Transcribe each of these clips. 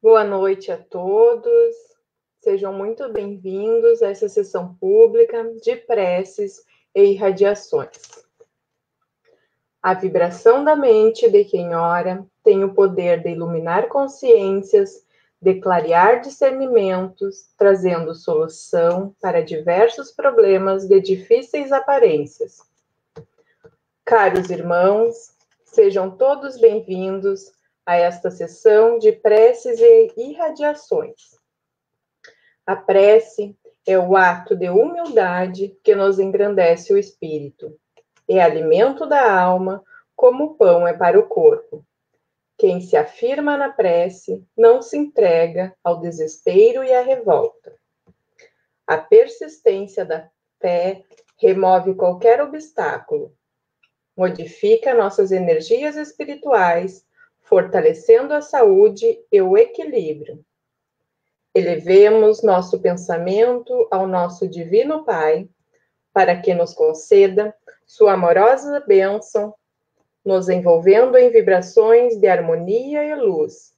Boa noite a todos. Sejam muito bem-vindos a essa sessão pública de preces e irradiações. A vibração da mente de quem ora tem o poder de iluminar consciências, de clarear discernimentos, trazendo solução para diversos problemas de difíceis aparências. Caros irmãos, sejam todos bem-vindos a esta sessão de preces e irradiações. A prece é o ato de humildade que nos engrandece o espírito. É alimento da alma, como o pão é para o corpo. Quem se afirma na prece não se entrega ao desespero e à revolta. A persistência da fé remove qualquer obstáculo, modifica nossas energias espirituais, fortalecendo a saúde e o equilíbrio. Elevemos nosso pensamento ao nosso Divino Pai, para que nos conceda sua amorosa bênção, nos envolvendo em vibrações de harmonia e luz.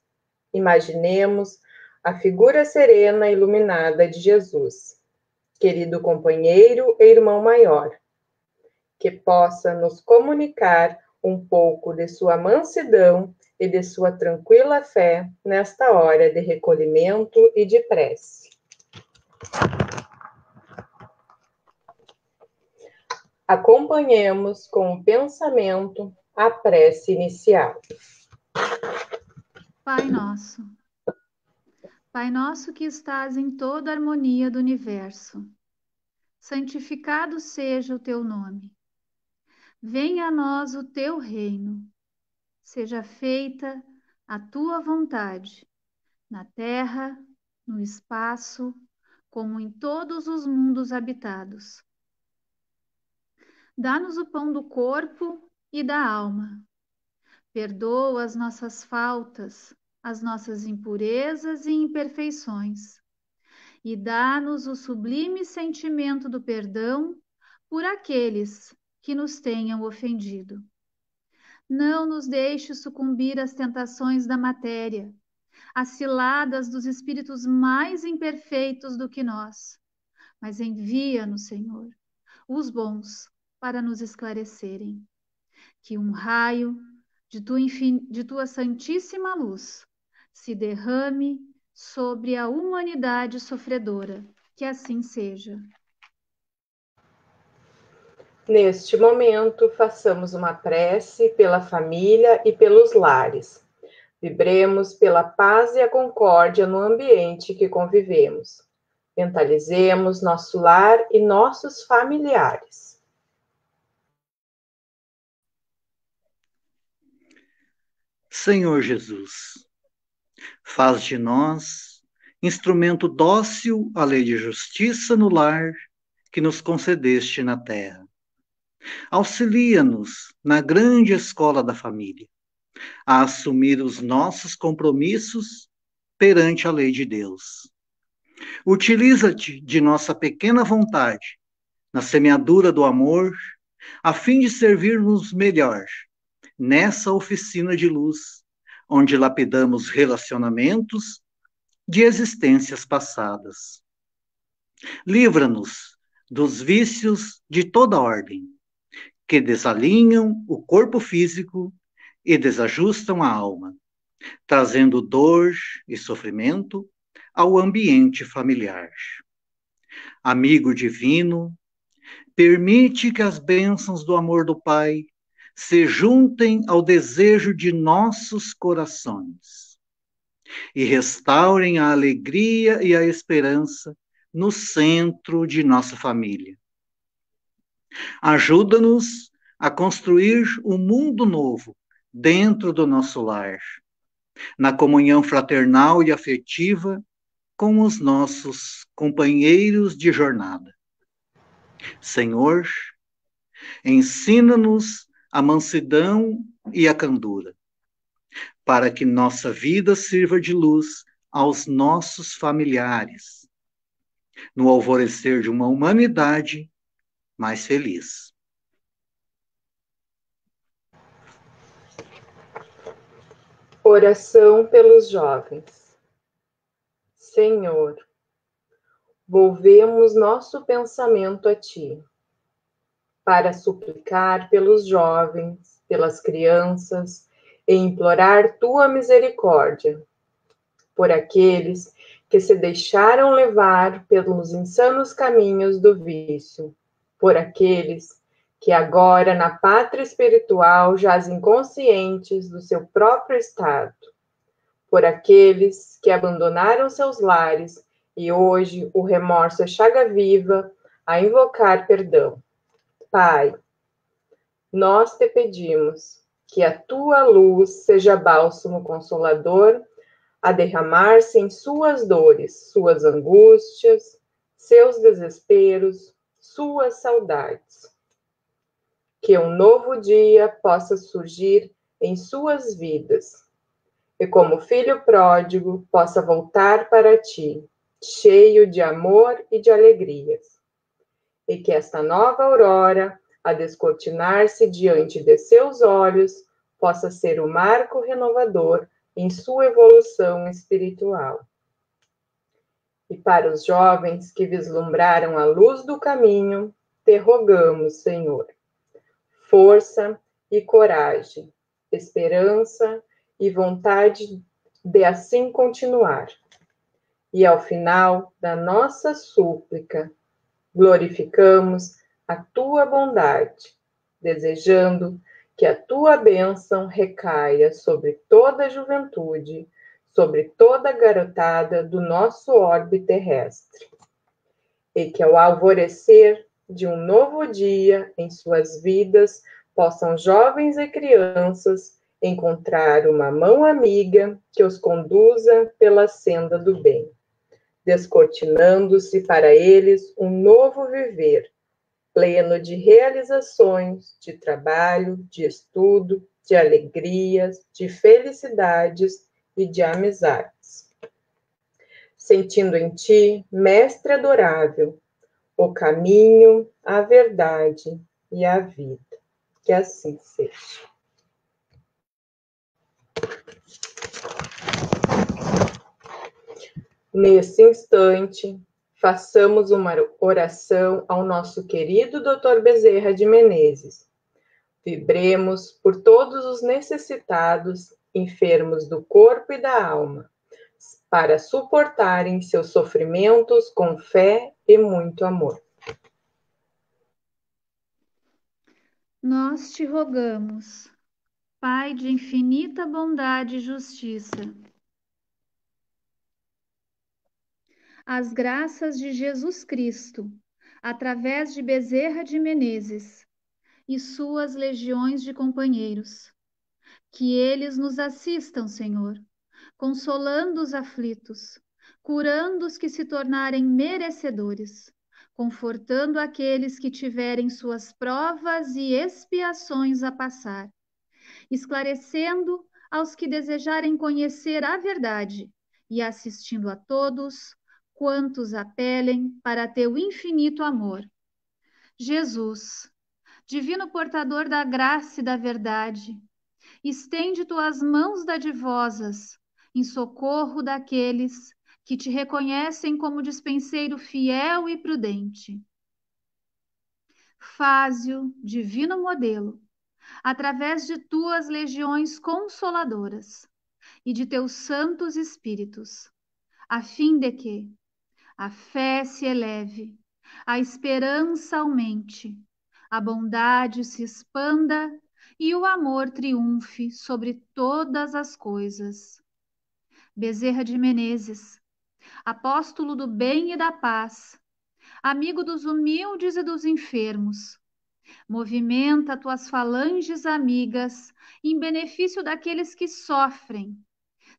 Imaginemos a figura serena e iluminada de Jesus, querido companheiro e irmão maior, que possa nos comunicar um pouco de sua mansidão e de sua tranquila fé nesta hora de recolhimento e de prece. Acompanhemos com o pensamento a prece inicial. Pai nosso que estás em toda a harmonia do universo, santificado seja o teu nome. Venha a nós o teu reino. Seja feita a tua vontade, na terra, no espaço, como em todos os mundos habitados. Dá-nos o pão do corpo e da alma. Perdoa as nossas faltas, as nossas impurezas e imperfeições, e dá-nos o sublime sentimento do perdão por aqueles que nos tenham ofendido. Não nos deixe sucumbir às tentações da matéria, às ciladas dos espíritos mais imperfeitos do que nós, mas envia-nos, Senhor, os bons para nos esclarecerem. Que um raio de tua santíssima luz se derrame sobre a humanidade sofredora. Que assim seja. Neste momento, façamos uma prece pela família e pelos lares. Vibremos pela paz e a concórdia no ambiente que convivemos. Mentalizemos nosso lar e nossos familiares. Senhor Jesus, faz de nós instrumento dócil à lei de justiça no lar que nos concedeste na terra. Auxilia-nos na grande escola da família a assumir os nossos compromissos perante a lei de Deus. Utiliza-te de nossa pequena vontade na semeadura do amor, a fim de servirmos melhor nessa oficina de luz, onde lapidamos relacionamentos de existências passadas. Livra-nos dos vícios de toda ordem, que desalinham o corpo físico e desajustam a alma, trazendo dor e sofrimento ao ambiente familiar. Amigo divino, permite que as bênçãos do amor do Pai se juntem ao desejo de nossos corações e restaurem a alegria e a esperança no centro de nossa família. Ajuda-nos a construir um mundo novo dentro do nosso lar, na comunhão fraternal e afetiva com os nossos companheiros de jornada. Senhor, ensina-nos a mansidão e a candura, para que nossa vida sirva de luz aos nossos familiares, no alvorecer de uma humanidade mais feliz. Oração pelos jovens. Senhor, volvemos nosso pensamento a Ti, para suplicar pelos jovens, pelas crianças e implorar Tua misericórdia, por aqueles que se deixaram levar pelos insanos caminhos do vício, por aqueles que agora na pátria espiritual jazem conscientes do seu próprio estado, por aqueles que abandonaram seus lares e hoje o remorso é chaga viva a invocar perdão. Pai, nós te pedimos que a tua luz seja bálsamo consolador a derramar-se em suas dores, suas angústias, seus desesperos, suas saudades. Que um novo dia possa surgir em suas vidas e, como filho pródigo, possa voltar para ti, cheio de amor e de alegrias. E que esta nova aurora, a descortinar-se diante de seus olhos, possa ser o marco renovador em sua evolução espiritual. E para os jovens que vislumbraram a luz do caminho, te rogamos, Senhor, força e coragem, esperança e vontade de assim continuar. E ao final da nossa súplica, glorificamos a tua bondade, desejando que a tua bênção recaia sobre toda a juventude, sobre toda a garotada do nosso orbe terrestre. E que ao alvorecer de um novo dia em suas vidas, possam jovens e crianças encontrar uma mão amiga que os conduza pela senda do bem, descortinando-se para eles um novo viver, pleno de realizações, de trabalho, de estudo, de alegrias, de felicidades e de amizades. Sentindo em ti, Mestre adorável, o caminho, a verdade e a vida. Que assim seja. Nesse instante, façamos uma oração ao nosso querido Dr. Bezerra de Menezes. Vibremos por todos os necessitados, enfermos do corpo e da alma, para suportarem seus sofrimentos com fé e muito amor. Nós te rogamos, Pai de infinita bondade e justiça, as graças de Jesus Cristo, através de Bezerra de Menezes e suas legiões de companheiros, que eles nos assistam, Senhor, consolando os aflitos, curando os que se tornarem merecedores, confortando aqueles que tiverem suas provas e expiações a passar, esclarecendo aos que desejarem conhecer a verdade e assistindo a todos quantos apelem para teu infinito amor. Jesus, divino portador da graça e da verdade, estende tuas mãos dadivosas em socorro daqueles que te reconhecem como dispenseiro fiel e prudente. Faze-o divino modelo, através de tuas legiões consoladoras e de teus santos espíritos, a fim de que a fé se eleve, a esperança aumente, a bondade se expanda e o amor triunfe sobre todas as coisas. Bezerra de Menezes, apóstolo do bem e da paz, amigo dos humildes e dos enfermos, movimenta tuas falanges amigas em benefício daqueles que sofrem,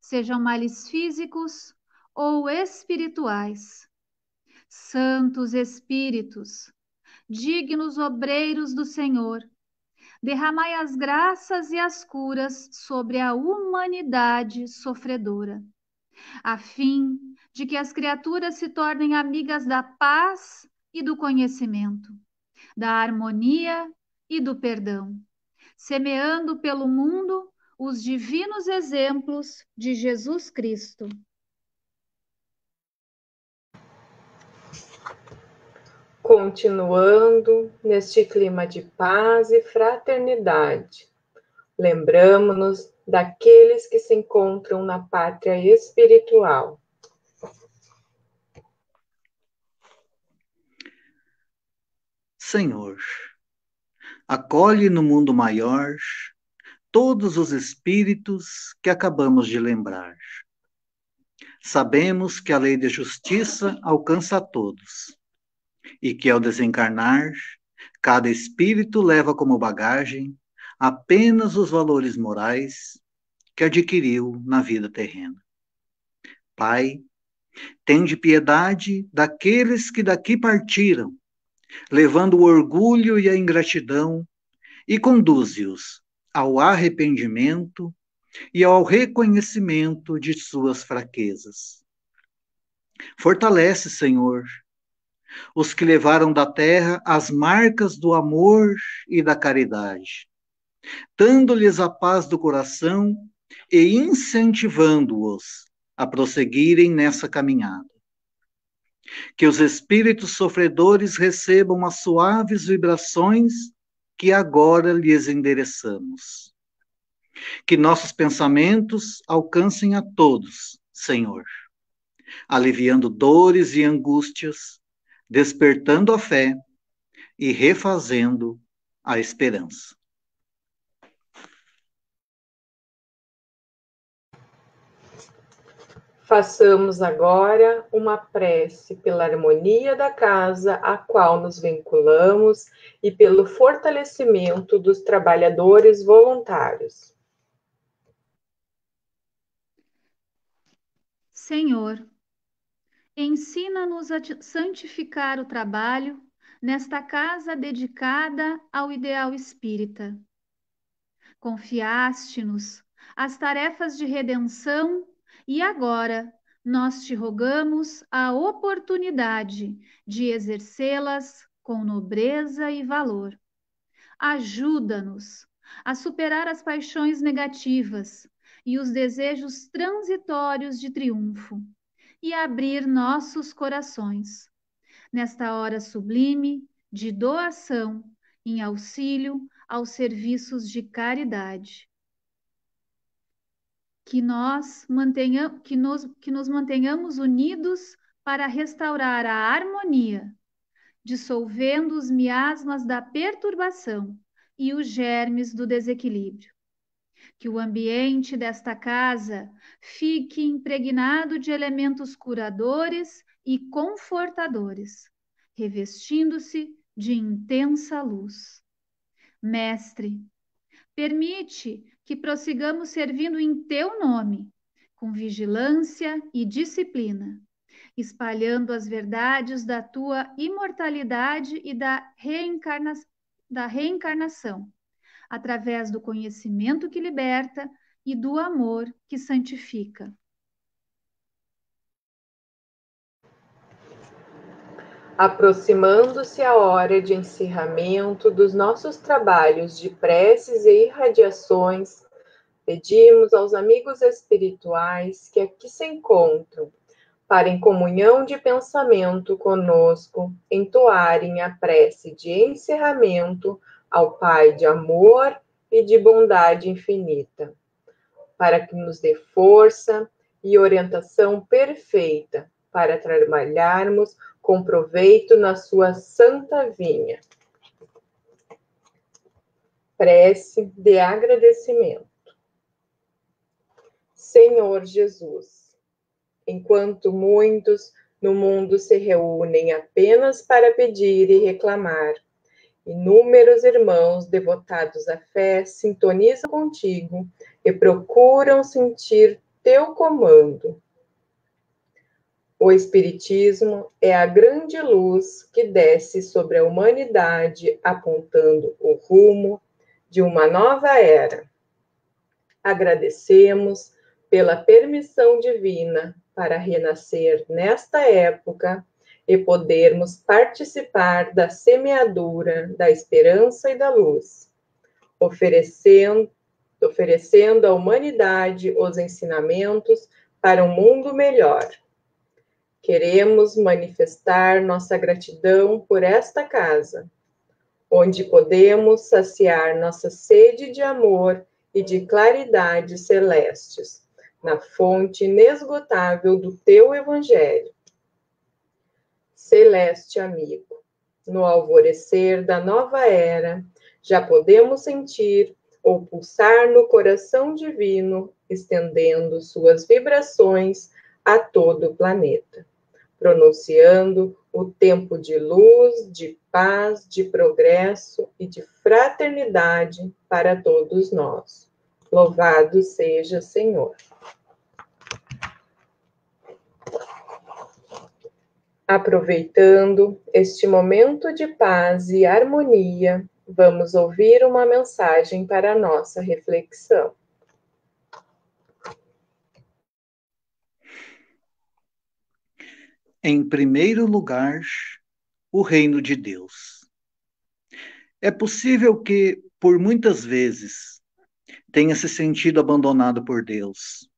sejam males físicos ou espirituais. Santos Espíritos, dignos obreiros do Senhor, derramai as graças e as curas sobre a humanidade sofredora, a fim de que as criaturas se tornem amigas da paz e do conhecimento, da harmonia e do perdão, semeando pelo mundo os divinos exemplos de Jesus Cristo. Continuando neste clima de paz e fraternidade, lembramos-nos daqueles que se encontram na pátria espiritual. Senhor, acolhe no mundo maior todos os espíritos que acabamos de lembrar. Sabemos que a lei de justiça alcança a todos e que, ao desencarnar, cada espírito leva como bagagem apenas os valores morais que adquiriu na vida terrena. Pai, tende piedade daqueles que daqui partiram, levando o orgulho e a ingratidão, e conduze-os ao arrependimento e ao reconhecimento de suas fraquezas. Fortalece, Senhor, os que levaram da terra as marcas do amor e da caridade, dando-lhes a paz do coração e incentivando-os a prosseguirem nessa caminhada. Que os espíritos sofredores recebam as suaves vibrações que agora lhes endereçamos. Que nossos pensamentos alcancem a todos, Senhor, aliviando dores e angústias, despertando a fé e refazendo a esperança. Façamos agora uma prece pela harmonia da casa a qual nos vinculamos e pelo fortalecimento dos trabalhadores voluntários. Senhor, ensina-nos a santificar o trabalho nesta casa dedicada ao ideal espírita. Confiaste-nos as tarefas de redenção e agora nós te rogamos a oportunidade de exercê-las com nobreza e valor. Ajuda-nos a superar as paixões negativas e os desejos transitórios de triunfo e abrir nossos corações, nesta hora sublime de doação em auxílio aos serviços de caridade. Que nos mantenhamos unidos para restaurar a harmonia, dissolvendo os miasmas da perturbação e os germes do desequilíbrio. Que o ambiente desta casa fique impregnado de elementos curadores e confortadores, revestindo-se de intensa luz. Mestre, permite que prossigamos servindo em teu nome, com vigilância e disciplina, espalhando as verdades da tua imortalidade e da reencarnação, através do conhecimento que liberta e do amor que santifica. Aproximando-se a hora de encerramento dos nossos trabalhos de preces e irradiações, pedimos aos amigos espirituais que aqui se encontram, para em comunhão de pensamento conosco, entoarem a prece de encerramento ao Pai de amor e de bondade infinita, para que nos dê força e orientação perfeita para trabalharmos com proveito na sua santa vinha. Prece de agradecimento. Senhor Jesus, enquanto muitos no mundo se reúnem apenas para pedir e reclamar, inúmeros irmãos devotados à fé sintonizam contigo e procuram sentir teu comando. O Espiritismo é a grande luz que desce sobre a humanidade, apontando o rumo de uma nova era. Agradecemos pela permissão divina para renascer nesta época e podermos participar da semeadura da esperança e da luz, oferecendo à humanidade os ensinamentos para um mundo melhor. Queremos manifestar nossa gratidão por esta casa, onde podemos saciar nossa sede de amor e de claridade celestes, na fonte inesgotável do teu Evangelho. Celeste amigo, no alvorecer da nova era, já podemos sentir ou pulsar no coração divino, estendendo suas vibrações a todo o planeta, pronunciando o tempo de luz, de paz, de progresso e de fraternidade para todos nós. Louvado seja, Senhor. Aproveitando este momento de paz e harmonia, vamos ouvir uma mensagem para a nossa reflexão. Em primeiro lugar, o reino de Deus. É possível que, por muitas vezes, tenha se sentido abandonado por Deus.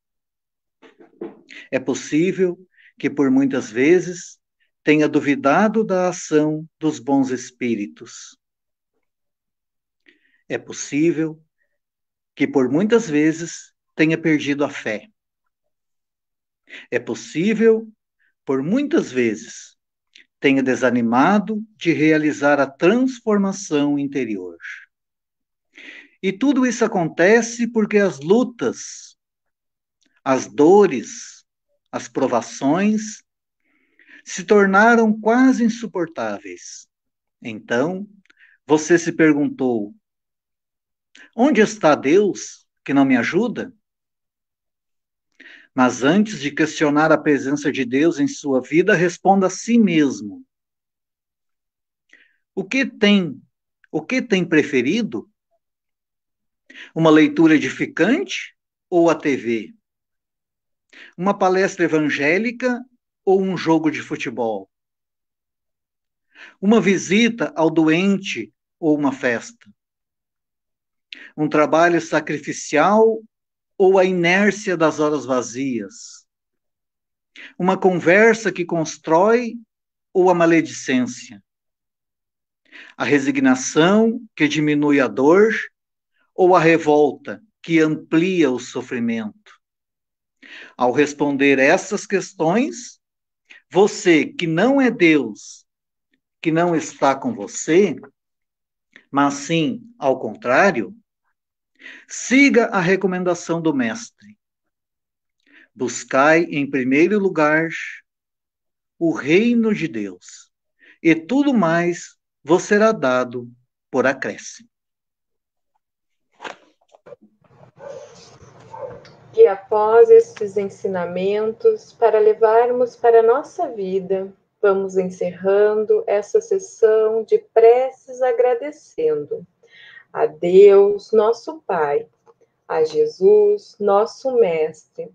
É possível que, por muitas vezes, tenha duvidado da ação dos bons espíritos. É possível que, por muitas vezes, tenha perdido a fé. É possível, por muitas vezes, tenha desanimado de realizar a transformação interior. E tudo isso acontece porque as lutas, as dores, as provações se tornaram quase insuportáveis. Então, você se perguntou: onde está Deus que não me ajuda? Mas antes de questionar a presença de Deus em sua vida, responda a si mesmo: O que tem preferido? Uma leitura edificante ou a TV? Uma palestra evangélica ou um jogo de futebol? Uma visita ao doente ou uma festa? Um trabalho sacrificial ou a inércia das horas vazias? Uma conversa que constrói ou a maledicência? A resignação que diminui a dor ou a revolta que amplia o sofrimento? Ao responder essas questões, você que não é Deus, que não está com você, mas sim ao contrário, siga a recomendação do Mestre. Buscai em primeiro lugar o reino de Deus, e tudo mais vos será dado por acréscimo. E após estes ensinamentos, para levarmos para a nossa vida, vamos encerrando essa sessão de preces agradecendo a Deus, nosso Pai, a Jesus, nosso Mestre,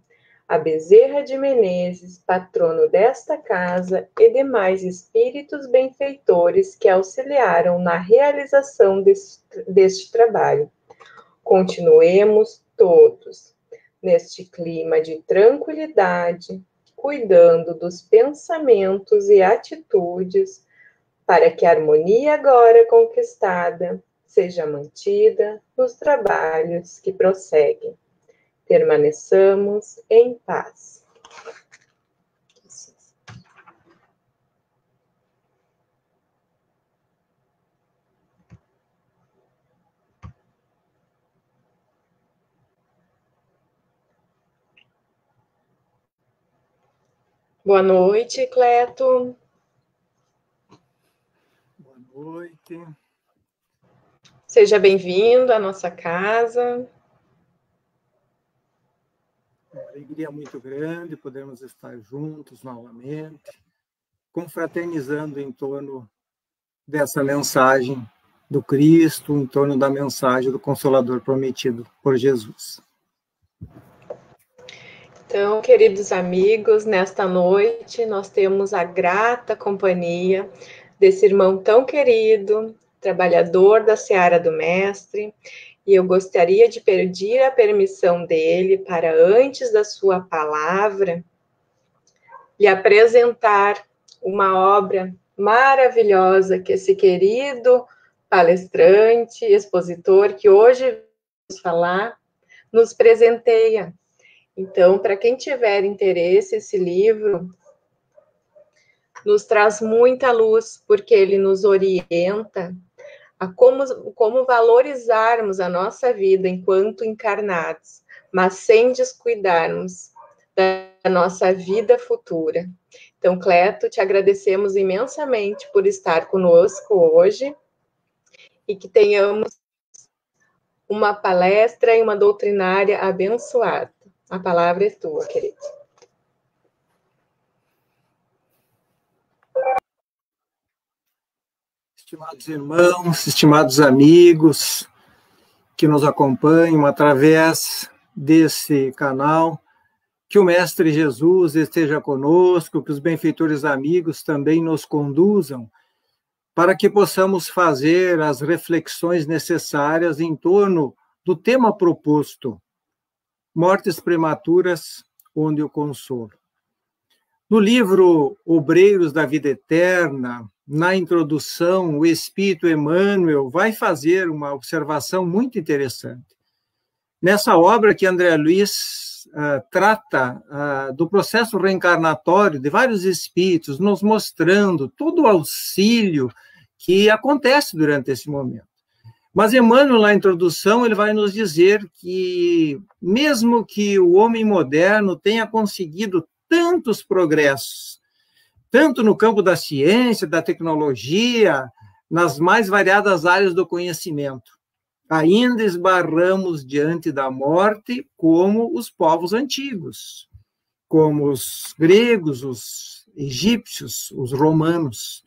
a Bezerra de Menezes, patrono desta casa, e demais espíritos benfeitores que auxiliaram na realização deste trabalho. Continuemos todos neste clima de tranquilidade, cuidando dos pensamentos e atitudes, para que a harmonia agora conquistada seja mantida nos trabalhos que prosseguem. Permaneçamos em paz. Boa noite, Cleto. Boa noite. Seja bem-vindo à nossa casa. Uma alegria muito grande podermos estar juntos novamente, confraternizando em torno dessa mensagem do Cristo, em torno da mensagem do Consolador prometido por Jesus. Então, queridos amigos, nesta noite nós temos a grata companhia desse irmão tão querido, trabalhador da seara do Mestre, e eu gostaria de pedir a permissão dele para, antes da sua palavra, lhe apresentar uma obra maravilhosa que esse querido palestrante, expositor, que hoje vamos falar, nos presenteia. Então, para quem tiver interesse, esse livro nos traz muita luz, porque ele nos orienta a como valorizarmos a nossa vida enquanto encarnados, mas sem descuidarmos da nossa vida futura. Então, Cleto, te agradecemos imensamente por estar conosco hoje e que tenhamos uma palestra e uma doutrinária abençoada. A palavra é tua, querido. Estimados irmãos, estimados amigos que nos acompanham através desse canal, que o Mestre Jesus esteja conosco, que os benfeitores amigos também nos conduzam, para que possamos fazer as reflexões necessárias em torno do tema proposto, mortes prematuras, onde o consolo. No livro Obreiros da Vida Eterna, na introdução, o Espírito Emmanuel vai fazer uma observação muito interessante. Nessa obra que André Luiz trata do processo reencarnatório de vários espíritos, nos mostrando todo o auxílio que acontece durante esse momento. Mas Emmanuel, na introdução, ele vai nos dizer que, mesmo que o homem moderno tenha conseguido tantos progressos, tanto no campo da ciência, da tecnologia, nas mais variadas áreas do conhecimento, ainda esbarramos diante da morte como os povos antigos, como os gregos, os egípcios, os romanos.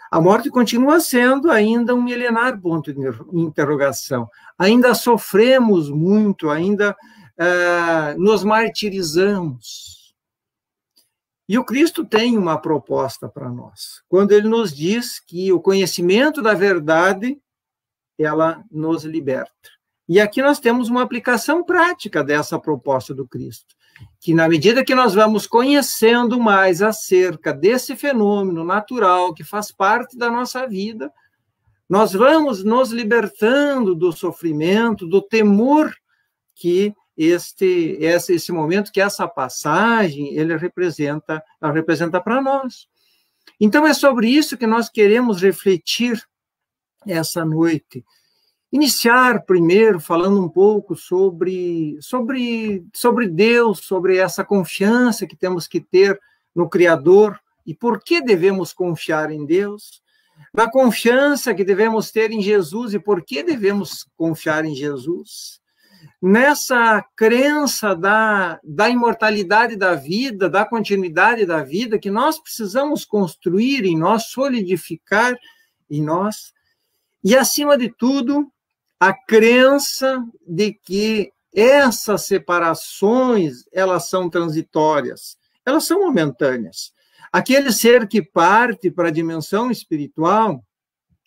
A morte continua sendo ainda um milenar ponto de interrogação. Ainda sofremos muito, ainda nos martirizamos. E o Cristo tem uma proposta para nós, quando ele nos diz que o conhecimento da verdade, ela nos liberta. E aqui nós temos uma aplicação prática dessa proposta do Cristo, que na medida que nós vamos conhecendo mais acerca desse fenômeno natural que faz parte da nossa vida, nós vamos nos libertando do sofrimento, do temor que esse momento, que essa passagem, ela representa para nós. Então, é sobre isso que nós queremos refletir essa noite. Iniciar primeiro falando um pouco sobre Deus, sobre essa confiança que temos que ter no Criador e por que devemos confiar em Deus, na confiança que devemos ter em Jesus e por que devemos confiar em Jesus, nessa crença da imortalidade da vida, da continuidade da vida, que nós precisamos construir em nós, solidificar em nós, e, acima de tudo, a crença de que essas separações, elas são transitórias, elas são momentâneas. Aquele ser que parte para a dimensão espiritual,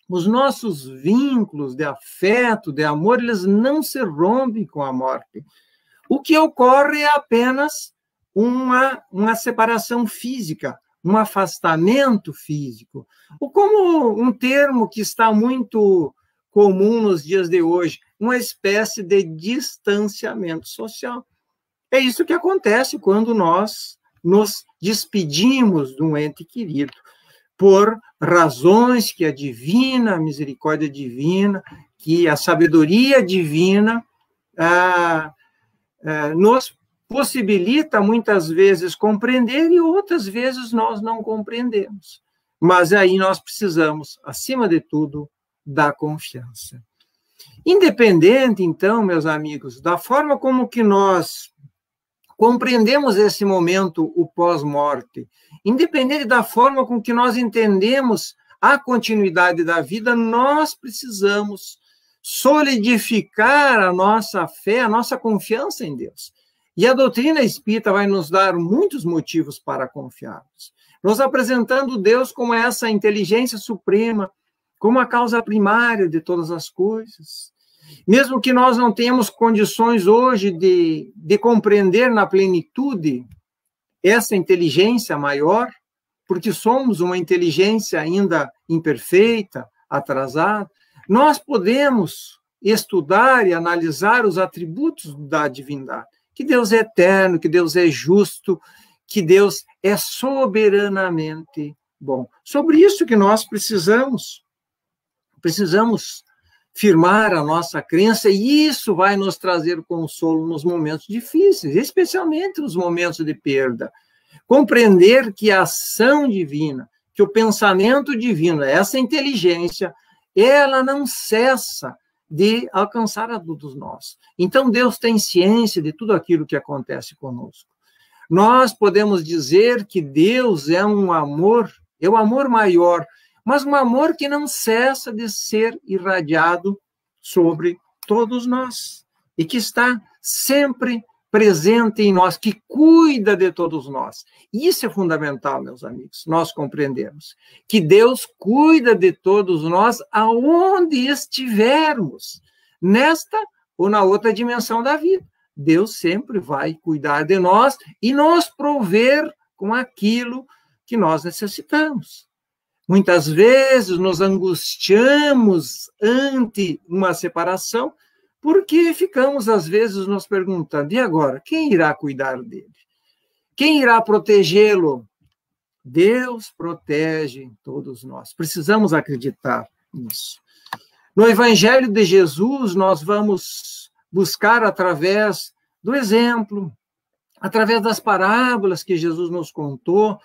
os nossos vínculos de afeto, de amor, eles não se rompem com a morte. O que ocorre é apenas uma separação física, um afastamento físico. Ou como um termo que está muito comum nos dias de hoje, uma espécie de distanciamento social. É isso que acontece quando nós nos despedimos de um ente querido, por razões que a divina, a misericórdia divina, que a sabedoria divina nos possibilita muitas vezes compreender e outras vezes nós não compreendemos. Mas aí nós precisamos, acima de tudo, da confiança. Independente, então, meus amigos, da forma como que nós compreendemos esse momento, o pós-morte, independente da forma com que nós entendemos a continuidade da vida, nós precisamos solidificar a nossa fé, a nossa confiança em Deus. E a doutrina espírita vai nos dar muitos motivos para confiarmos, nos apresentando Deus como essa inteligência suprema, como a causa primária de todas as coisas. Mesmo que nós não tenhamos condições hoje de compreender na plenitude essa inteligência maior, porque somos uma inteligência ainda imperfeita, atrasada, nós podemos estudar e analisar os atributos da divindade, que Deus é eterno, que Deus é justo, que Deus é soberanamente bom. Sobre isso que nós precisamos firmar a nossa crença, e isso vai nos trazer consolo nos momentos difíceis, especialmente nos momentos de perda. Compreender que a ação divina, que o pensamento divino, essa inteligência, ela não cessa de alcançar a todos nós. Então, Deus tem ciência de tudo aquilo que acontece conosco. Nós podemos dizer que Deus é um amor, é o amor maior, mas um amor que não cessa de ser irradiado sobre todos nós e que está sempre presente em nós, que cuida de todos nós. Isso é fundamental, meus amigos, nós compreendermos que Deus cuida de todos nós aonde estivermos, nesta ou na outra dimensão da vida. Deus sempre vai cuidar de nós e nos prover com aquilo que nós necessitamos. Muitas vezes nos angustiamos ante uma separação, porque ficamos, às vezes, nos perguntando, e agora, quem irá cuidar dele? Quem irá protegê-lo? Deus protege todos nós. Precisamos acreditar nisso. No Evangelho de Jesus, nós vamos buscar através do exemplo, através das parábolas que Jesus nos contou,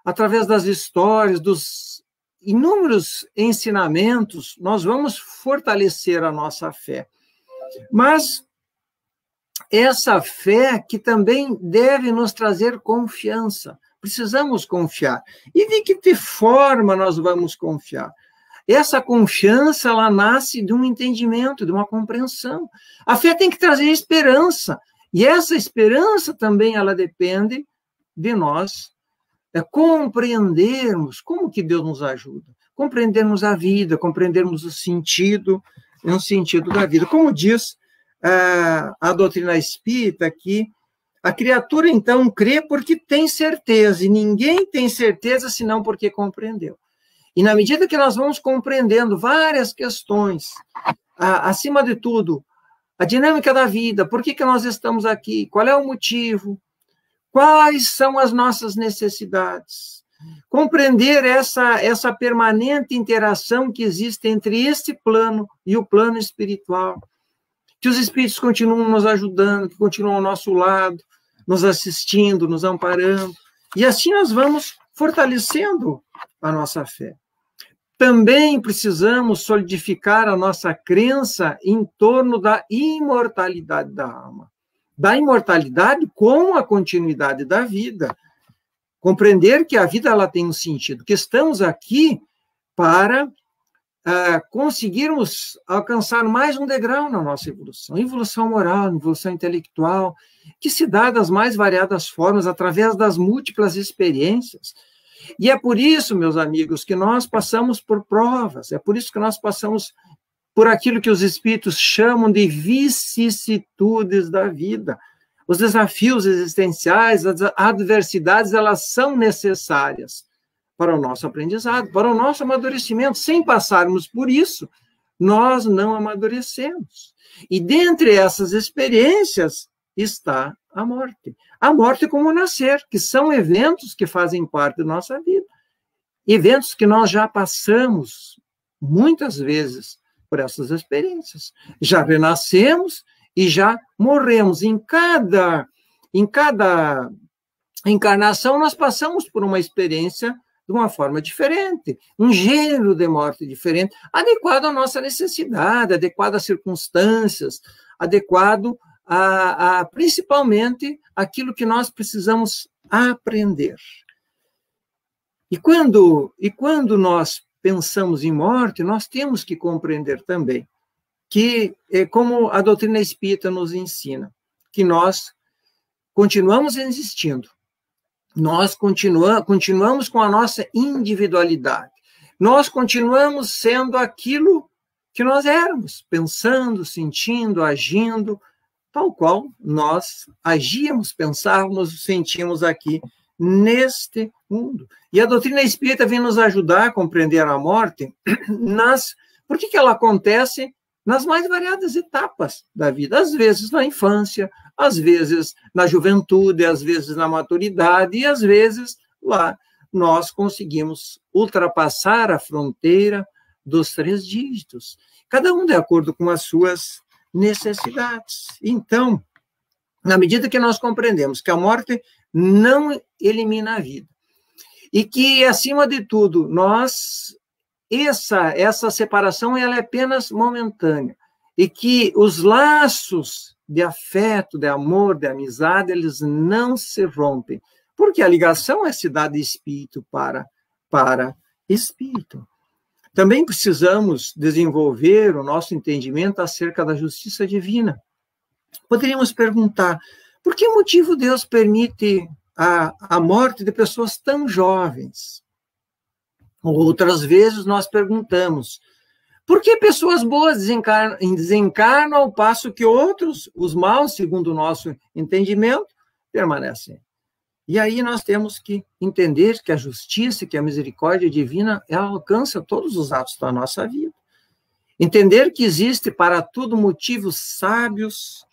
através das histórias, dos inúmeros ensinamentos, nós vamos fortalecer a nossa fé. Mas essa fé que também deve nos trazer confiança. Precisamos confiar. E de que forma nós vamos confiar? Essa confiança, ela nasce de um entendimento, de uma compreensão. A fé tem que trazer esperança. E essa esperança também, ela depende de nós compreendermos como que Deus nos ajuda. Compreendermos a vida, compreendermos o sentido da vida. Como diz a doutrina espírita, que a criatura, então, crê porque tem certeza, e ninguém tem certeza senão porque compreendeu. E na medida que nós vamos compreendendo várias questões, acima de tudo, a dinâmica da vida, por que nós estamos aqui, qual é o motivo, quais são as nossas necessidades, compreender essa permanente interação que existe entre este plano e o plano espiritual, que os espíritos continuam nos ajudando, que continuam ao nosso lado, nos assistindo, nos amparando, e assim nós vamos fortalecendo a nossa fé. Também precisamos solidificar a nossa crença em torno da imortalidade da alma, da imortalidade com a continuidade da vida. Compreender que a vida ela tem um sentido, que estamos aqui para conseguirmos alcançar mais um degrau na nossa evolução moral, evolução intelectual, que se dá das mais variadas formas, através das múltiplas experiências. E é por isso, meus amigos, que nós passamos por provas, é por isso que nós passamos por aquilo que os espíritos chamam de vicissitudes da vida. Os desafios existenciais, as adversidades, elas são necessárias para o nosso aprendizado, para o nosso amadurecimento. Sem passarmos por isso, nós não amadurecemos. E dentre essas experiências está a morte. A morte como o nascer, que são eventos que fazem parte da nossa vida. Eventos que nós já passamos muitas vezes por essas experiências. Já renascemos e já morremos. Em cada encarnação, nós passamos por uma experiência de uma forma diferente, um gênero de morte diferente, adequado à nossa necessidade, adequado às circunstâncias, adequado a principalmente aquilo que nós precisamos aprender. E quando nós pensamos em morte, nós temos que compreender também que, como a doutrina espírita nos ensina, que nós continuamos existindo, nós continuamos com a nossa individualidade, nós continuamos sendo aquilo que nós éramos, pensando, sentindo, agindo, tal qual nós agíamos, pensávamos, sentíamos aqui neste mundo. E a doutrina espírita vem nos ajudar a compreender a morte por que ela acontece nas mais variadas etapas da vida, às vezes na infância, às vezes na juventude, às vezes na maturidade, e às vezes lá nós conseguimos ultrapassar a fronteira dos 3 dígitos, cada um de acordo com as suas necessidades. Então, na medida que nós compreendemos que a morte não elimina a vida, e que, acima de tudo, essa separação ela é apenas momentânea, e que os laços de afeto, de amor, de amizade, eles não se rompem, porque a ligação é se dá de espírito para espírito. Também precisamos desenvolver o nosso entendimento acerca da justiça divina. Poderíamos perguntar, por que motivo Deus permite a morte de pessoas tão jovens? Outras vezes nós perguntamos, por que pessoas boas desencarnam ao passo que outros, os maus, segundo o nosso entendimento, permanecem? E aí nós temos que entender que a justiça, que a misericórdia divina, ela alcança todos os atos da nossa vida. Entender que existe para tudo motivos sábios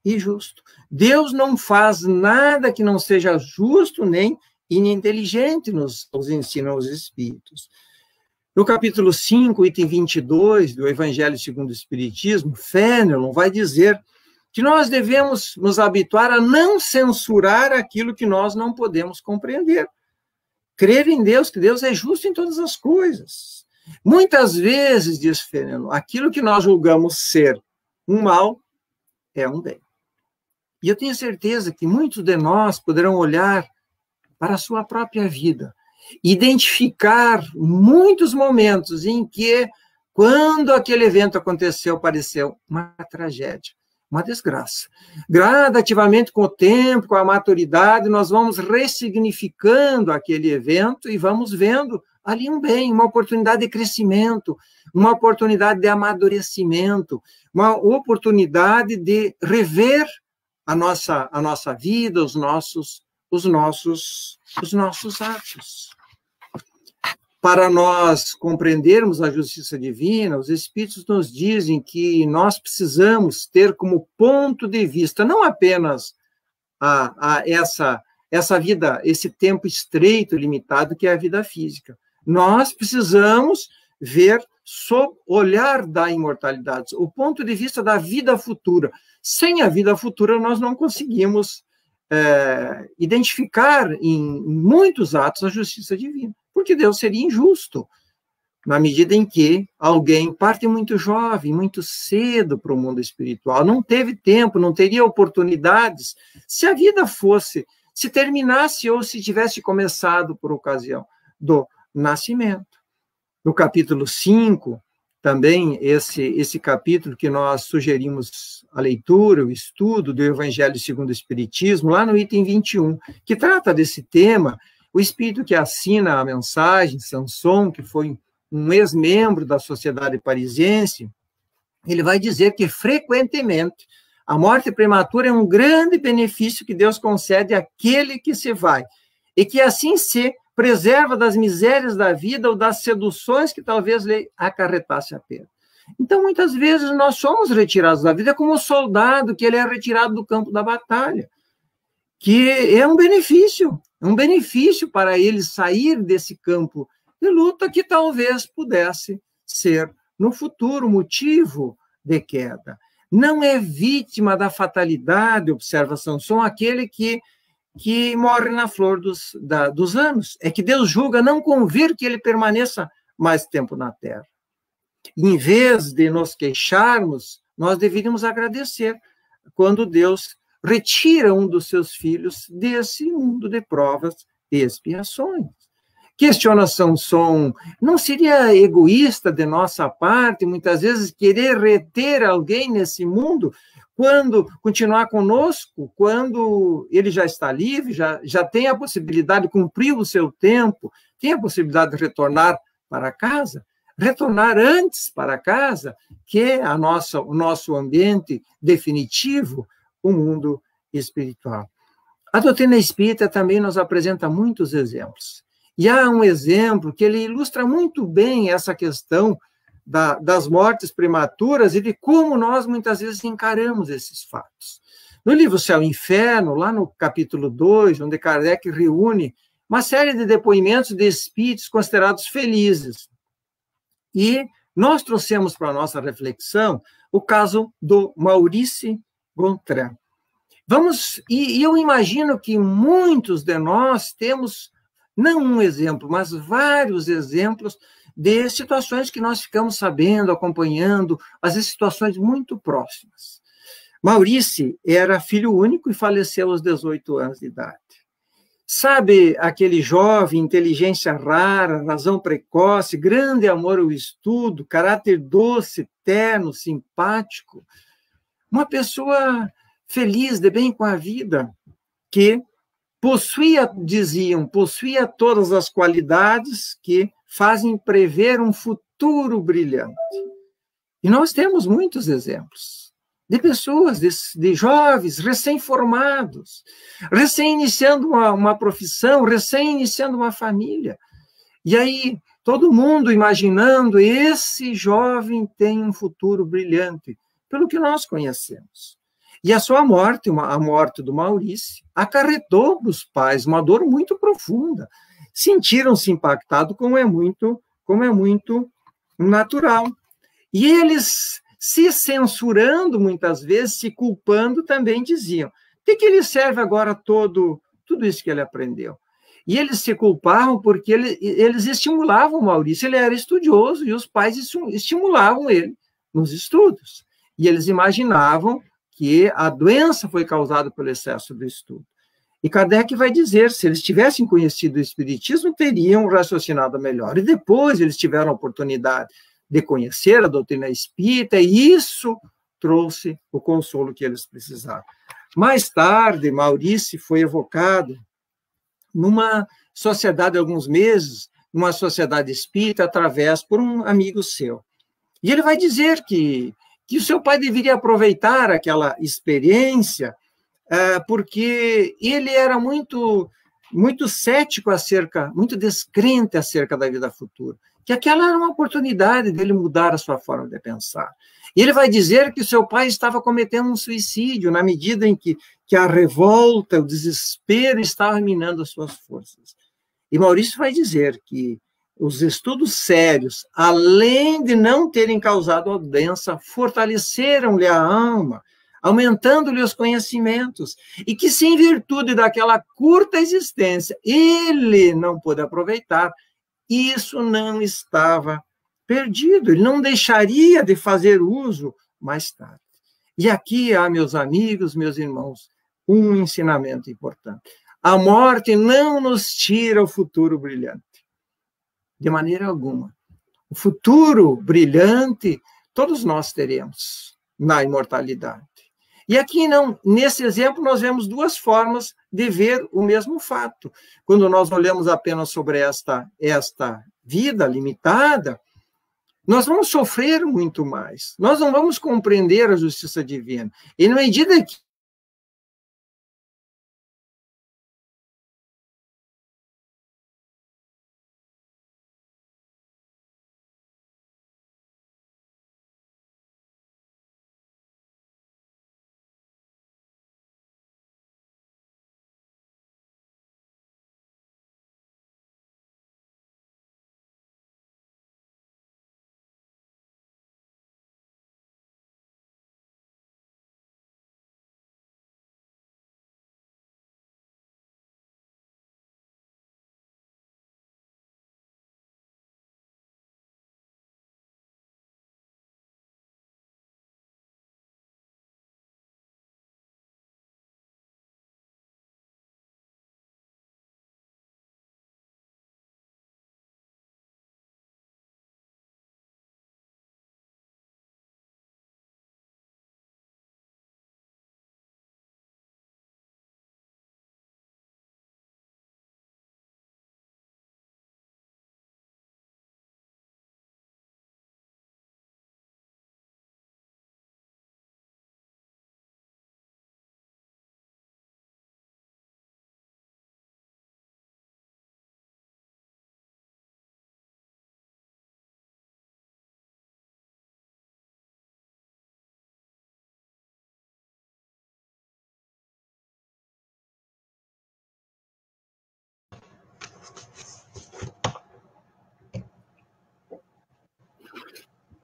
e justos. Deus não faz nada que não seja justo nem ininteligente, nos ensinam os Espíritos. No capítulo 5, item 22 do Evangelho segundo o Espiritismo, Fenelon vai dizer que nós devemos nos habituar a não censurar aquilo que nós não podemos compreender. Crer em Deus, que Deus é justo em todas as coisas. Muitas vezes, diz Fenelon, aquilo que nós julgamos ser um mal é um bem. E eu tenho certeza que muitos de nós poderão olhar para a sua própria vida, identificar muitos momentos em que, quando aquele evento aconteceu, pareceu uma tragédia, uma desgraça. Gradativamente, com o tempo, com a maturidade, nós vamos ressignificando aquele evento e vamos vendo ali um bem, uma oportunidade de crescimento, uma oportunidade de amadurecimento, uma oportunidade de rever a nossa vida, os nossos atos. Para nós compreendermos a justiça divina, os Espíritos nos dizem que nós precisamos ter como ponto de vista não apenas essa vida, esse tempo estreito, limitado, que é a vida física. Nós precisamos ver sob o olhar da imortalidade, o ponto de vista da vida futura. Sem a vida futura, nós não conseguimos identificar em muitos atos a justiça divina, porque Deus seria injusto, na medida em que alguém parte muito jovem, muito cedo para o mundo espiritual, não teve tempo, não teria oportunidades, se a vida se terminasse ou se tivesse começado por ocasião do nascimento. No capítulo 5, também esse capítulo que nós sugerimos a leitura, o estudo do Evangelho segundo o Espiritismo, lá no item 21, que trata desse tema, o espírito que assina a mensagem, Sanson, que foi um ex-membro da Sociedade Parisiense, ele vai dizer que, frequentemente, a morte prematura é um grande benefício que Deus concede àquele que se vai, e que assim se preserva das misérias da vida ou das seduções que talvez lhe acarretasse a perda. Então, muitas vezes, nós somos retirados da vida como o soldado que ele é retirado do campo da batalha, que é um benefício para ele sair desse campo de luta que talvez pudesse ser, no futuro, motivo de queda. Não é vítima da fatalidade, observa Sanson, aquele que morre na flor dos anos. É que Deus julga não convir que ele permaneça mais tempo na terra. Em vez de nos queixarmos, nós deveríamos agradecer quando Deus retira um dos seus filhos desse mundo de provas e expiações. Questiona Sanson, não seria egoísta de nossa parte, muitas vezes, querer reter alguém nesse mundo, quando continuar conosco, quando ele já está livre, já tem a possibilidade de cumprir o seu tempo, tem a possibilidade de retornar para casa, retornar antes para casa, que é o nosso ambiente definitivo, o mundo espiritual. A doutrina espírita também nos apresenta muitos exemplos. E há um exemplo que ele ilustra muito bem essa questão das mortes prematuras e de como nós muitas vezes encaramos esses fatos. No livro Céu e Inferno, lá no capítulo 2, onde Kardec reúne uma série de depoimentos de espíritos considerados felizes. E nós trouxemos para a nossa reflexão o caso do Maurice Gontran. E eu imagino que muitos de nós temos, não um exemplo, mas vários exemplos de situações que nós ficamos sabendo, acompanhando, às vezes situações muito próximas. Maurice era filho único e faleceu aos 18 anos de idade. Sabe aquele jovem, inteligência rara, razão precoce, grande amor ao estudo, caráter doce, terno, simpático, uma pessoa feliz, de bem com a vida, que possuía todas as qualidades que fazem prever um futuro brilhante. E nós temos muitos exemplos de pessoas, de jovens recém-formados, recém-iniciando uma profissão, recém-iniciando uma família. E aí, todo mundo imaginando, esse jovem tem um futuro brilhante, pelo que nós conhecemos. E a sua morte, a morte do Maurice, acarretou para os pais uma dor muito profunda. Sentiram-se impactados, como é muito natural. E eles, se censurando muitas vezes, se culpando, também diziam: de que lhe serve agora tudo isso que ele aprendeu? E eles se culpavam porque eles estimulavam o Maurício, ele era estudioso, e os pais estimulavam ele nos estudos. E eles imaginavam que a doença foi causada pelo excesso do estudo. E Kardec vai dizer, se eles tivessem conhecido o Espiritismo, teriam raciocinado melhor. E depois eles tiveram a oportunidade de conhecer a doutrina espírita, e isso trouxe o consolo que eles precisavam. Mais tarde, Maurício foi evocado numa sociedade, alguns meses, numa sociedade espírita, por um amigo seu. E ele vai dizer que o seu pai deveria aproveitar aquela experiência, porque ele era muito cético muito descrente acerca da vida futura, que aquela era uma oportunidade dele mudar a sua forma de pensar. E ele vai dizer que o seu pai estava cometendo um suicídio, na medida em que a revolta, o desespero estavam minando as suas forças. E Maurício vai dizer que os estudos sérios, além de não terem causado a doença, fortaleceram-lhe a alma, aumentando-lhe os conhecimentos, e que, se em virtude daquela curta existência ele não pôde aproveitar, isso não estava perdido, ele não deixaria de fazer uso mais tarde. E aqui há, meus amigos, meus irmãos, um ensinamento importante. A morte não nos tira o futuro brilhante, de maneira alguma. O futuro brilhante todos nós teremos na imortalidade. E aqui, nesse exemplo, nós vemos duas formas de ver o mesmo fato. Quando nós olhamos apenas sobre esta vida limitada, nós vamos sofrer muito mais. Nós não vamos compreender a justiça divina. E, na medida que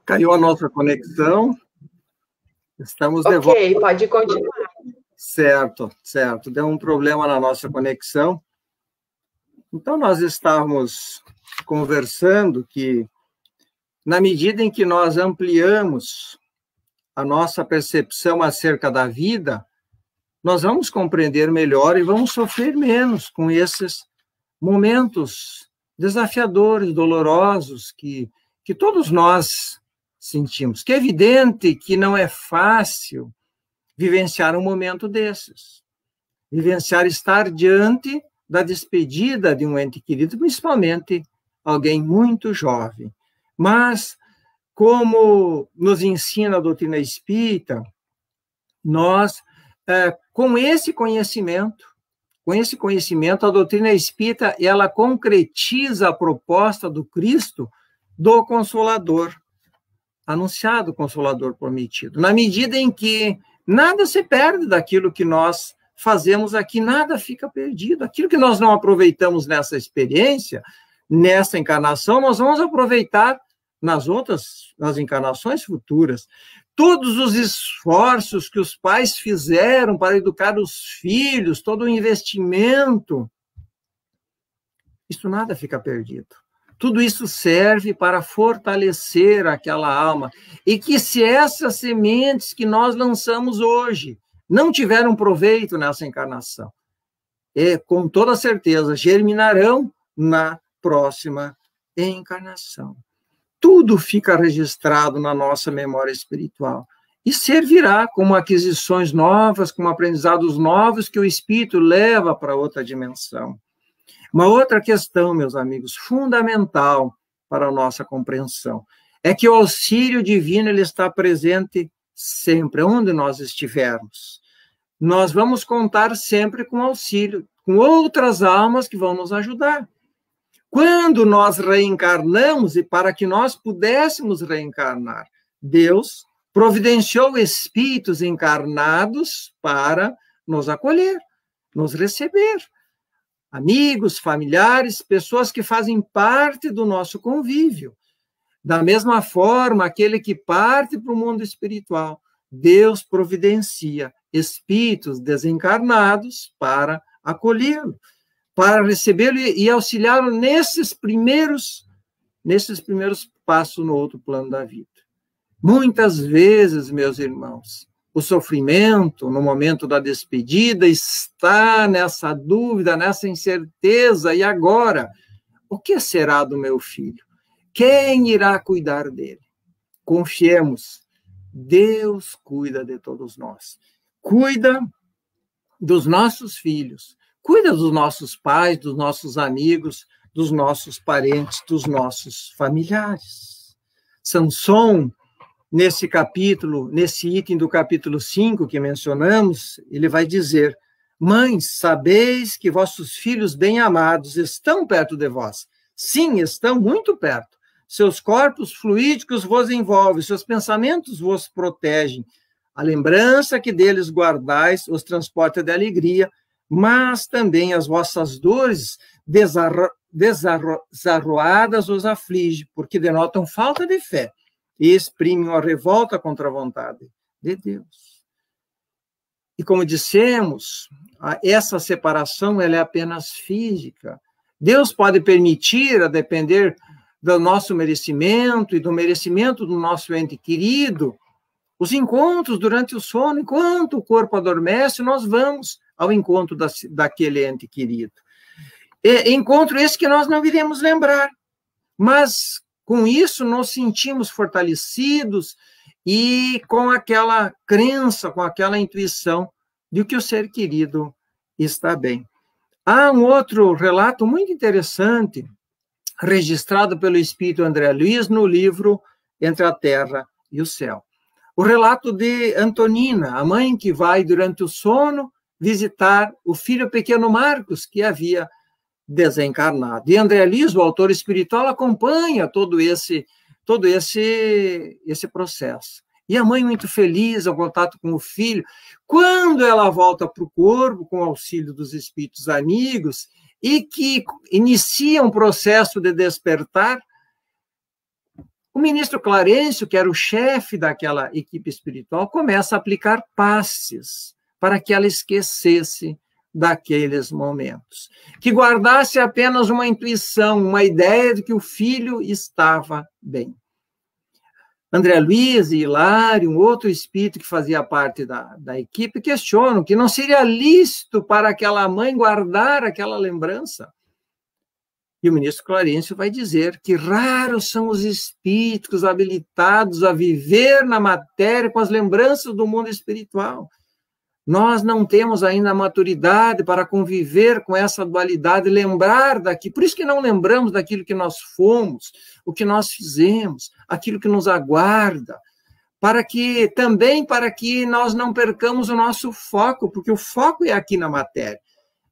Caiu a nossa conexão. Estamos de volta. Ok, pode continuar. Certo, certo. Deu um problema na nossa conexão. Então, nós estávamos conversando que, na medida em que nós ampliamos a nossa percepção acerca da vida, nós vamos compreender melhor e vamos sofrer menos com esses momentos desafiadores, dolorosos, que todos nós sentimos. Que é evidente que não é fácil vivenciar um momento desses. Vivenciar estar diante da despedida de um ente querido, principalmente alguém muito jovem. Mas, como nos ensina a doutrina espírita, nós, com esse conhecimento, a doutrina espírita, ela concretiza a proposta do Cristo do Consolador, anunciado Consolador prometido. Na medida em que nada se perde daquilo que nós fazemos aqui, nada fica perdido. Aquilo que nós não aproveitamos nessa experiência, nessa encarnação, nós vamos aproveitar nas encarnações futuras. Todos os esforços que os pais fizeram para educar os filhos, todo o investimento, isso nada fica perdido. Tudo isso serve para fortalecer aquela alma. E que se essas sementes que nós lançamos hoje não tiveram proveito nessa encarnação, com toda certeza germinarão na próxima encarnação. Tudo fica registrado na nossa memória espiritual e servirá como aquisições novas, como aprendizados novos que o espírito leva para outra dimensão. Uma outra questão, meus amigos, fundamental para a nossa compreensão, é que o auxílio divino ele está presente sempre, onde nós estivermos. Nós vamos contar sempre com auxílio, com outras almas que vão nos ajudar. Quando nós reencarnamos, e para que nós pudéssemos reencarnar, Deus providenciou espíritos encarnados para nos acolher, nos receber. Amigos, familiares, pessoas que fazem parte do nosso convívio. Da mesma forma, aquele que parte para o mundo espiritual, Deus providencia espíritos desencarnados para acolhê-lo, para recebê-lo e auxiliá-lo nesses primeiros passos no outro plano da vida. Muitas vezes, meus irmãos, o sofrimento no momento da despedida está nessa dúvida, nessa incerteza. E agora? O que será do meu filho? Quem irá cuidar dele? Confiemos. Deus cuida de todos nós. Cuida dos nossos filhos. Cuida dos nossos pais, dos nossos amigos, dos nossos parentes, dos nossos familiares. Samson, nesse capítulo, nesse item do capítulo 5 que mencionamos, ele vai dizer: mães, sabeis que vossos filhos bem-amados estão perto de vós. Sim, estão muito perto. Seus corpos fluídicos vos envolvem, seus pensamentos vos protegem. A lembrança que deles guardais os transporta de alegria, mas também as vossas dores desarroadas os aflige, porque denotam falta de fé e exprimem uma revolta contra a vontade de Deus. E como dissemos, essa separação ela é apenas física. Deus pode permitir, a depender do nosso merecimento e do merecimento do nosso ente querido, os encontros durante o sono, enquanto o corpo adormece, nós vamos ao encontro daquele ente querido. Encontro esse que nós não iremos lembrar, mas com isso nos sentimos fortalecidos e com aquela crença, com aquela intuição de que o ser querido está bem. Há um outro relato muito interessante, registrado pelo espírito André Luiz no livro Entre a Terra e o Céu. O relato de Antonina, a mãe que vai durante o sono visitar o filho pequeno Marcos, que havia desencarnado. E André Luiz, o autor espiritual, acompanha todo esse processo. E a mãe muito feliz ao contato com o filho. Quando ela volta para o corpo, com o auxílio dos espíritos amigos, e que inicia um processo de despertar, O ministro Clarencio, que era o chefe daquela equipe espiritual, começa a aplicar passes para que ela esquecesse daqueles momentos, que guardasse apenas uma intuição, uma ideia de que o filho estava bem. André Luiz e Hilário, um outro espírito que fazia parte da equipe, questionam que não seria lícito para aquela mãe guardar aquela lembrança. E o ministro Clarencio vai dizer que raros são os espíritos habilitados a viver na matéria com as lembranças do mundo espiritual. Nós não temos ainda a maturidade para conviver com essa dualidade, lembrar daqui. Por isso que não lembramos daquilo que nós fomos, o que nós fizemos, aquilo que nos aguarda, para que nós não percamos o nosso foco, porque o foco é aqui na matéria.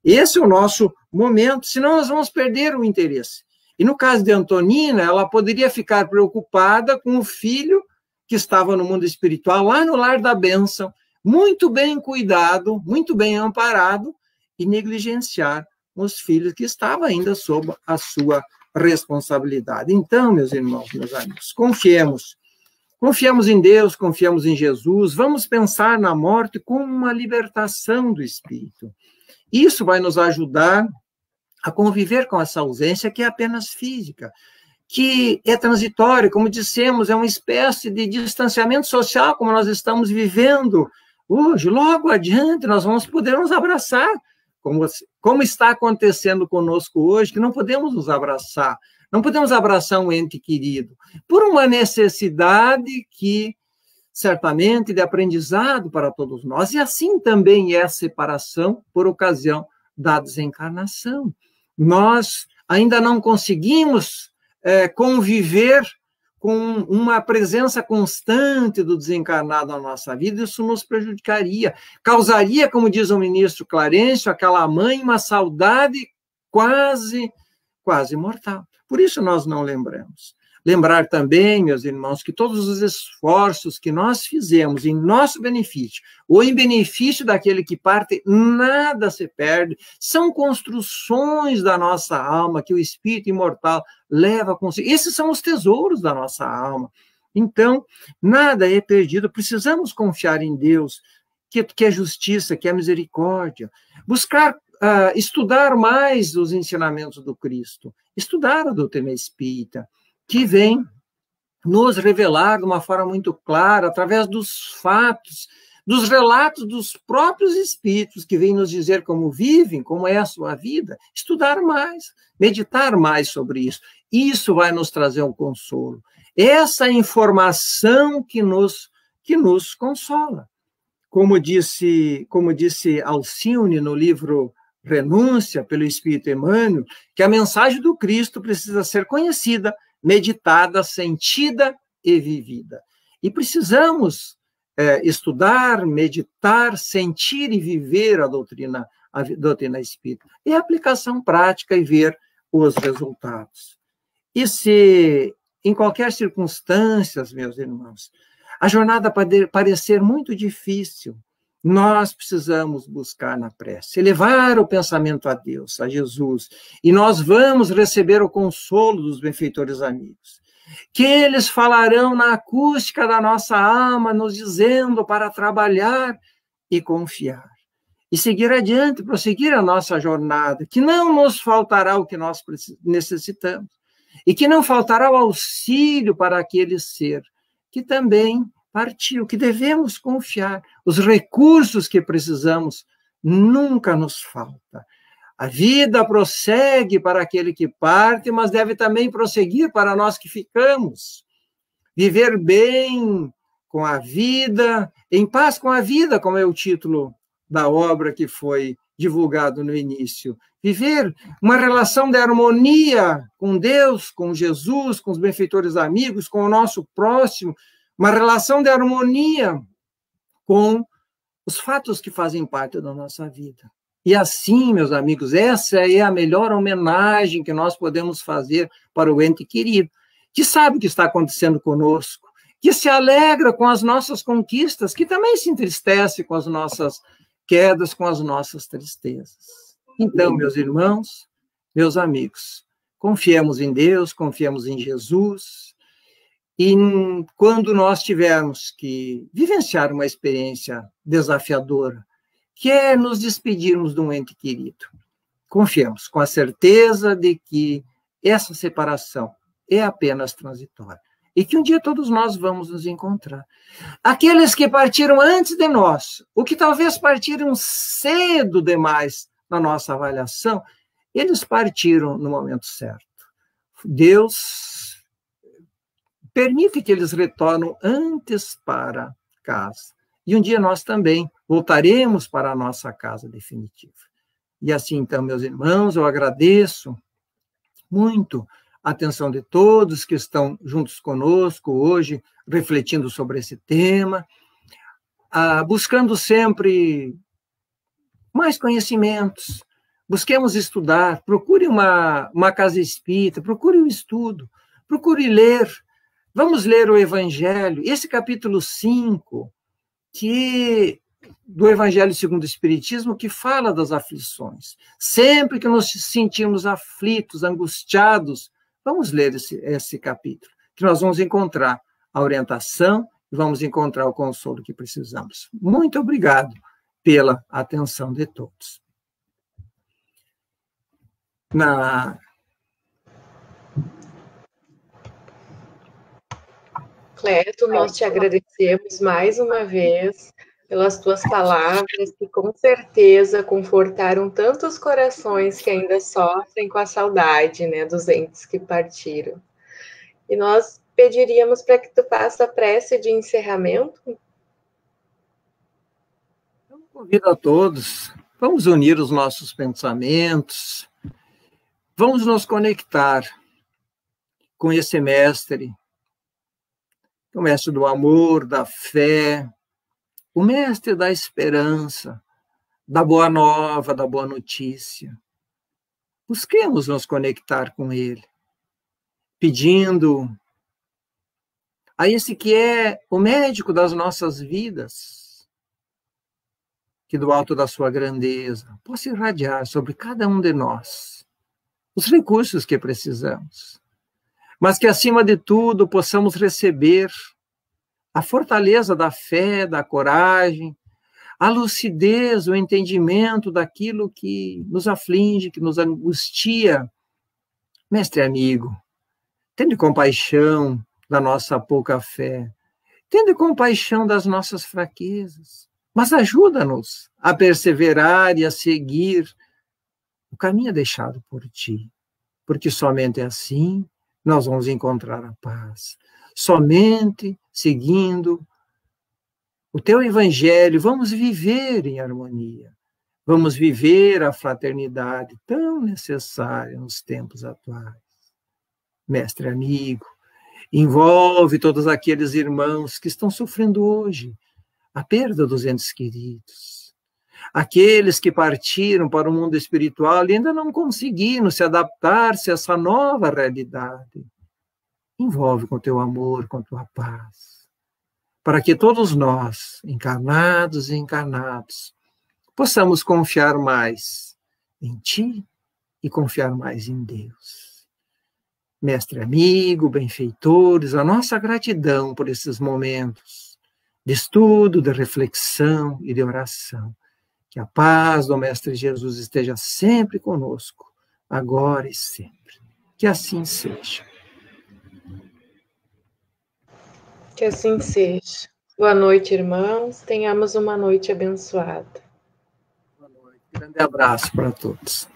Esse é o nosso momento, senão nós vamos perder o interesse. E no caso de Antonina, ela poderia ficar preocupada com o filho que estava no mundo espiritual, lá no lar da bênção, muito bem cuidado, muito bem amparado, e negligenciar os filhos que estavam ainda sob a sua responsabilidade. Então, meus irmãos, meus amigos, confiemos em Deus, confiemos em Jesus, vamos pensar na morte como uma libertação do espírito. Isso vai nos ajudar a conviver com essa ausência que é apenas física, que é transitória, como dissemos, é uma espécie de distanciamento social, como nós estamos vivendo hoje. Logo adiante nós vamos poder nos abraçar, como está acontecendo conosco hoje, que não podemos nos abraçar, não podemos abraçar um ente querido, por uma necessidade que, certamente, de aprendizado para todos nós, e assim também é a separação por ocasião da desencarnação. Nós ainda não conseguimos conviver com uma presença constante do desencarnado na nossa vida, isso nos prejudicaria, causaria, como diz o ministro Clarencio, aquela mãe, uma saudade quase mortal. Por isso nós não lembramos. Lembrar também, meus irmãos, que todos os esforços que nós fizemos em nosso benefício, ou em benefício daquele que parte, nada se perde, são construções da nossa alma que o Espírito imortal leva consigo. Esses são os tesouros da nossa alma. Então, nada é perdido, precisamos confiar em Deus, que é justiça, que é misericórdia, buscar estudar mais os ensinamentos do Cristo, estudar a doutrina espírita, que vem nos revelar de uma forma muito clara, através dos fatos, dos relatos dos próprios espíritos, que vêm nos dizer como vivem, como é a sua vida, estudar mais, meditar mais sobre isso. Isso vai nos trazer um consolo. Essa informação que nos consola. Como disse Alcione no livro Renúncia, pelo Espírito Emmanuel, que a mensagem do Cristo precisa ser conhecida, meditada, sentida e vivida. E precisamos estudar, meditar, sentir e viver a doutrina espírita. E a aplicação prática e ver os resultados. E se, em qualquer circunstância, meus irmãos, a jornada parecer muito difícil, nós precisamos buscar na prece, elevar o pensamento a Deus, a Jesus, e nós vamos receber o consolo dos benfeitores amigos, que eles falarão na acústica da nossa alma, nos dizendo para trabalhar e confiar, e seguir adiante, prosseguir a nossa jornada, que não nos faltará o que nós necessitamos, e que não faltará o auxílio para aquele ser que também partiu, que devemos confiar. Os recursos que precisamos nunca nos falta. A vida prossegue para aquele que parte, mas deve também prosseguir para nós que ficamos. Viver bem com a vida, em paz com a vida, como é o título da obra que foi divulgado no início. Viver uma relação de harmonia com Deus, com Jesus, com os benfeitores amigos, com o nosso próximo, uma relação de harmonia com os fatos que fazem parte da nossa vida. E assim, meus amigos, essa é a melhor homenagem que nós podemos fazer para o ente querido, que sabe o que está acontecendo conosco, que se alegra com as nossas conquistas, que também se entristece com as nossas quedas, com as nossas tristezas. Então, meus irmãos, meus amigos, confiemos em Deus, confiemos em Jesus, E quando nós tivermos que vivenciar uma experiência desafiadora, que é nos despedirmos de um ente querido, confiemos com a certeza de que essa separação é apenas transitória e que um dia todos nós vamos nos encontrar. Aqueles que partiram antes de nós, ou que talvez partiram cedo demais na nossa avaliação, eles partiram no momento certo. Deus permite que eles retornem antes para casa. E um dia nós também voltaremos para a nossa casa definitiva. E assim, então, meus irmãos, eu agradeço muito a atenção de todos que estão juntos conosco hoje, refletindo sobre esse tema, buscando sempre mais conhecimentos. Busquemos estudar, procure uma casa espírita, procure um estudo, procure ler. Vamos ler o Evangelho, esse capítulo 5, do Evangelho segundo o Espiritismo, que fala das aflições. Sempre que nos sentimos aflitos, angustiados, vamos ler esse capítulo, que nós vamos encontrar a orientação e vamos encontrar o consolo que precisamos. Muito obrigado pela atenção de todos. Cleto, nós te agradecemos mais uma vez pelas tuas palavras, que com certeza confortaram tantos corações que ainda sofrem com a saudade, né, dos entes que partiram. E nós pediríamos para que tu faça a prece de encerramento. Eu convido a todos, vamos unir os nossos pensamentos, vamos nos conectar com esse mestre, o mestre do amor, da fé, o mestre da esperança, da boa nova, da boa notícia. Busquemos nos conectar com ele, pedindo a esse que é o médico das nossas vidas, que do alto da sua grandeza possa irradiar sobre cada um de nós os recursos que precisamos, mas que, acima de tudo, possamos receber a fortaleza da fé, da coragem, a lucidez, o entendimento daquilo que nos aflige, que nos angustia. Mestre amigo, tende compaixão da nossa pouca fé, tende compaixão das nossas fraquezas, mas ajuda-nos a perseverar e a seguir o caminho deixado por ti, porque somente assim nós vamos encontrar a paz. Somente seguindo o teu evangelho, vamos viver em harmonia, vamos viver a fraternidade tão necessária nos tempos atuais. Mestre amigo, envolve todos aqueles irmãos que estão sofrendo hoje a perda dos entes queridos, aqueles que partiram para o mundo espiritual e ainda não conseguiram se adaptar-se a essa nova realidade. Envolve com teu amor, com tua paz, para que todos nós, encarnados e encarnados, possamos confiar mais em ti e confiar mais em Deus. Mestre amigo, benfeitores, a nossa gratidão por esses momentos de estudo, de reflexão e de oração. Que a paz do Mestre Jesus esteja sempre conosco, agora e sempre. Que assim seja. Que assim seja. Boa noite, irmãos. Tenhamos uma noite abençoada. Boa noite. Grande abraço para todos.